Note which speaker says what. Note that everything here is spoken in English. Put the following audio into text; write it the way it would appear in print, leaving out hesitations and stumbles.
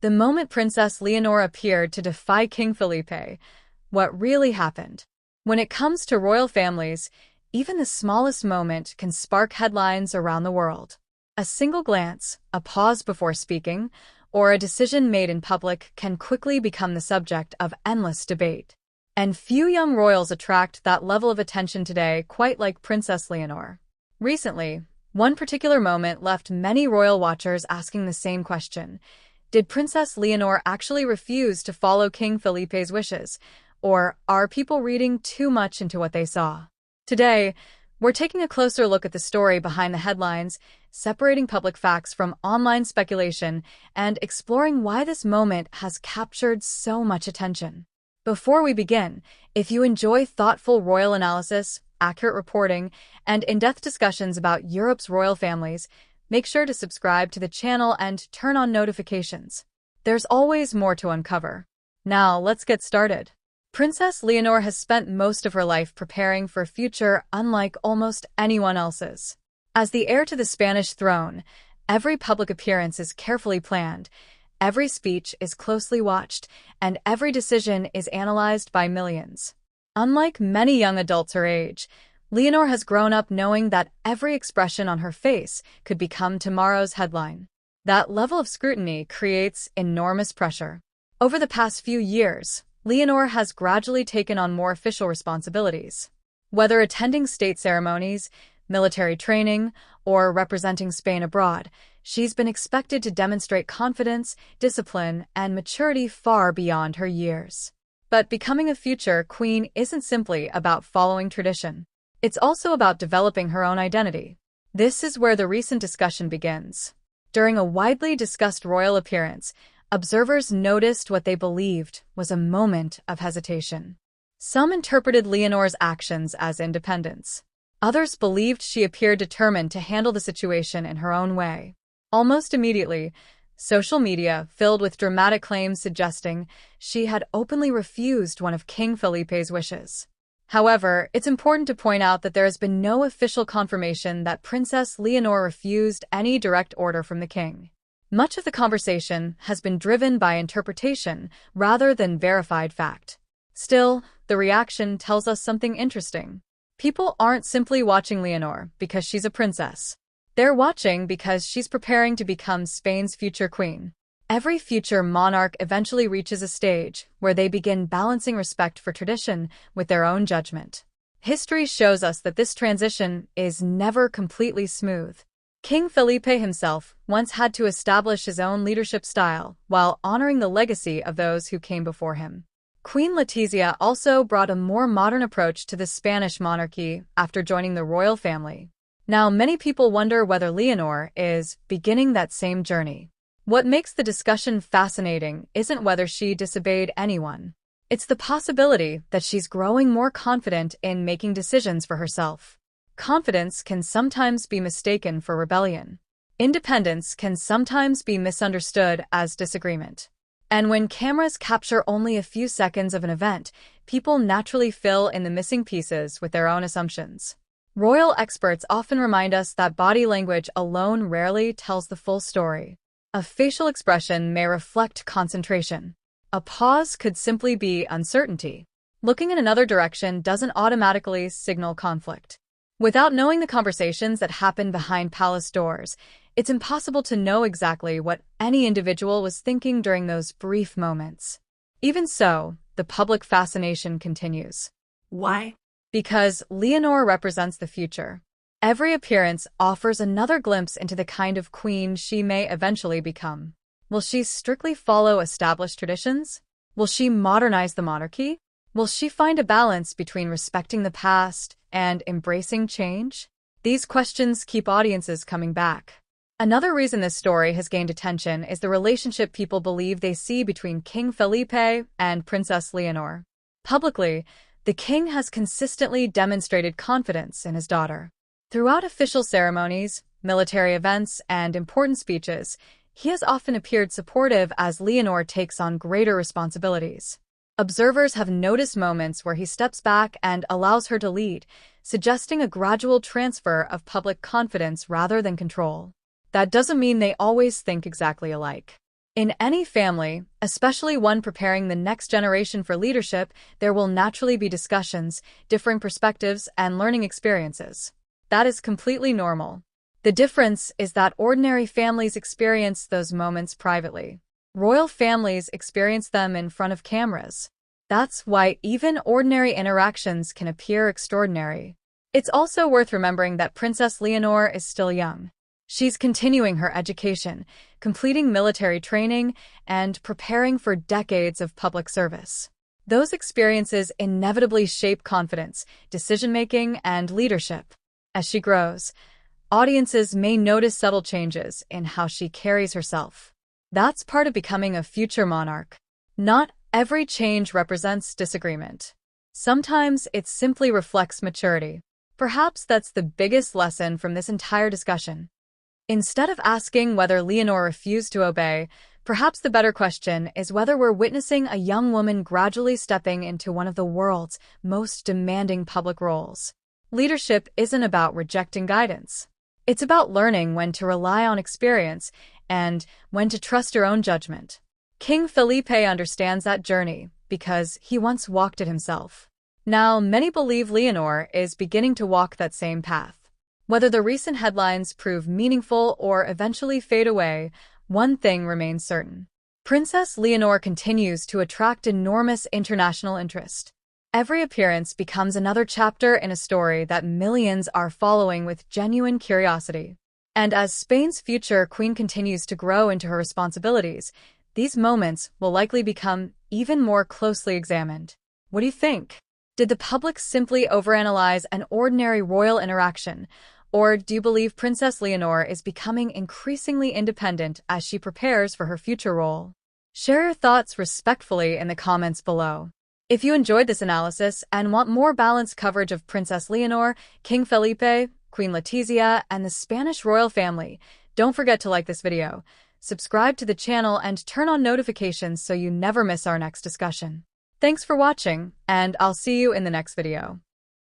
Speaker 1: The moment Princess Leonor appeared to defy King Felipe, what really happened? When it comes to royal families, even the smallest moment can spark headlines around the world. A single glance, a pause before speaking, or a decision made in public can quickly become the subject of endless debate. And few young royals attract that level of attention today, quite like Princess Leonor. Recently, one particular moment left many royal watchers asking the same question. Did Princess Leonor actually refuse to follow King Felipe's wishes, or are people reading too much into what they saw? Today, we're taking a closer look at the story behind the headlines, separating public facts from online speculation, and exploring why this moment has captured so much attention. Before we begin, if you enjoy thoughtful royal analysis, accurate reporting, and in-depth discussions about Europe's royal families, make sure to subscribe to the channel and turn on notifications. There's always more to uncover. Now, let's get started. Princess Leonor has spent most of her life preparing for a future unlike almost anyone else's. As the heir to the Spanish throne, every public appearance is carefully planned, every speech is closely watched, and every decision is analyzed by millions. Unlike many young adults her age, Leonor has grown up knowing that every expression on her face could become tomorrow's headline. That level of scrutiny creates enormous pressure. Over the past few years, Leonor has gradually taken on more official responsibilities. Whether attending state ceremonies, military training, or representing Spain abroad, she's been expected to demonstrate confidence, discipline, and maturity far beyond her years. But becoming a future queen isn't simply about following tradition. It's also about developing her own identity. This is where the recent discussion begins. During a widely discussed royal appearance, observers noticed what they believed was a moment of hesitation. Some interpreted Leonor's actions as independence. Others believed she appeared determined to handle the situation in her own way. Almost immediately, social media filled with dramatic claims suggesting she had openly refused one of King Felipe's wishes. However, it's important to point out that there has been no official confirmation that Princess Leonor refused any direct order from the king. Much of the conversation has been driven by interpretation rather than verified fact. Still, the reaction tells us something interesting. People aren't simply watching Leonor because she's a princess. They're watching because she's preparing to become Spain's future queen. Every future monarch eventually reaches a stage where they begin balancing respect for tradition with their own judgment. History shows us that this transition is never completely smooth. King Felipe himself once had to establish his own leadership style while honoring the legacy of those who came before him. Queen Letizia also brought a more modern approach to the Spanish monarchy after joining the royal family. Now, many people wonder whether Leonor is beginning that same journey. What makes the discussion fascinating isn't whether she disobeyed anyone. It's the possibility that she's growing more confident in making decisions for herself. Confidence can sometimes be mistaken for rebellion. Independence can sometimes be misunderstood as disagreement. And when cameras capture only a few seconds of an event, people naturally fill in the missing pieces with their own assumptions. Royal experts often remind us that body language alone rarely tells the full story. A facial expression may reflect concentration. A pause could simply be uncertainty. Looking in another direction doesn't automatically signal conflict. Without knowing the conversations that happen behind palace doors, it's impossible to know exactly what any individual was thinking during those brief moments. Even so, the public fascination continues.
Speaker 2: Why?
Speaker 1: Because Leonor represents the future. Every appearance offers another glimpse into the kind of queen she may eventually become. Will she strictly follow established traditions? Will she modernize the monarchy? Will she find a balance between respecting the past and embracing change? These questions keep audiences coming back. Another reason this story has gained attention is the relationship people believe they see between King Felipe and Princess Leonor. Publicly, the king has consistently demonstrated confidence in his daughter. Throughout official ceremonies, military events, and important speeches, he has often appeared supportive as Leonor takes on greater responsibilities. Observers have noticed moments where he steps back and allows her to lead, suggesting a gradual transfer of public confidence rather than control. That doesn't mean they always think exactly alike. In any family, especially one preparing the next generation for leadership, there will naturally be discussions, differing perspectives, and learning experiences. That is completely normal. The difference is that ordinary families experience those moments privately. Royal families experience them in front of cameras. That's why even ordinary interactions can appear extraordinary. It's also worth remembering that Princess Leonor is still young. She's continuing her education, completing military training, and preparing for decades of public service. Those experiences inevitably shape confidence, decision-making, and leadership. As she grows, audiences may notice subtle changes in how she carries herself. That's part of becoming a future monarch. Not every change represents disagreement. Sometimes it simply reflects maturity. Perhaps that's the biggest lesson from this entire discussion. Instead of asking whether Leonor refused to obey, perhaps the better question is whether we're witnessing a young woman gradually stepping into one of the world's most demanding public roles. Leadership isn't about rejecting guidance. It's about learning when to rely on experience and when to trust your own judgment. King Felipe understands that journey because he once walked it himself. Now, many believe Leonor is beginning to walk that same path. Whether the recent headlines prove meaningful or eventually fade away, one thing remains certain. Princess Leonor continues to attract enormous international interest. Every appearance becomes another chapter in a story that millions are following with genuine curiosity. And as Spain's future queen continues to grow into her responsibilities, these moments will likely become even more closely examined. What do you think? Did the public simply overanalyze an ordinary royal interaction? Or do you believe Princess Leonor is becoming increasingly independent as she prepares for her future role? Share your thoughts respectfully in the comments below. If you enjoyed this analysis and want more balanced coverage of Princess Leonor, King Felipe, Queen Letizia, and the Spanish royal family, don't forget to like this video, subscribe to the channel, and turn on notifications so you never miss our next discussion. Thanks for watching, and I'll see you in the next video.